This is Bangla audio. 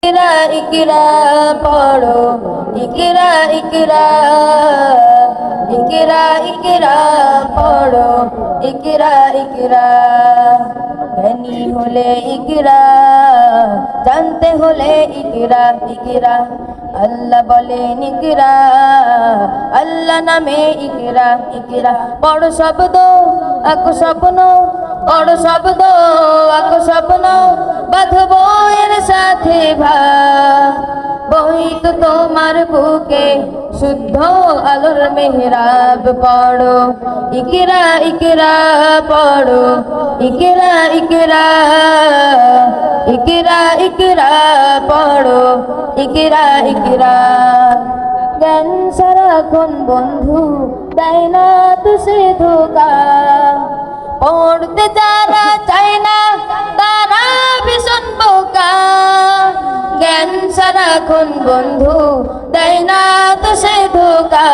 ইকরা ইকরা পড়ো, ইকরা ইকরা, ইকরা ইকরা পড়ো, ইকরা ইকরা। জ্ঞানী হলে ইকরা, জানতে হলে ইকরা ইকরা। আল্লাহ বলেন ইকরা, আল্লাহ নামে ইকরা ইকরা। বড় শব্দ আঁকো স্বপ্ন, বড় শব্দ আঁকো স্বপ্ন, বাঁধবো এর সাথে ভাব। বই তো তোমার বুকে শুদ্ধ আলোর মেহরাব। পড়ো ইকরা ইকরা পড়ো, ইকরা ইকরা, ইকরা ইকরা পড়ো, ইকরা ইকরা। জ্ঞান সারাক্ষণ বন্ধু দেয় না তো সে ধোকা। পড়তে যারা চায় না তারা ভীষণ বোকা। জ্ঞান সারাক্ষণ বন্ধু দেয় না তো সে ধোকা।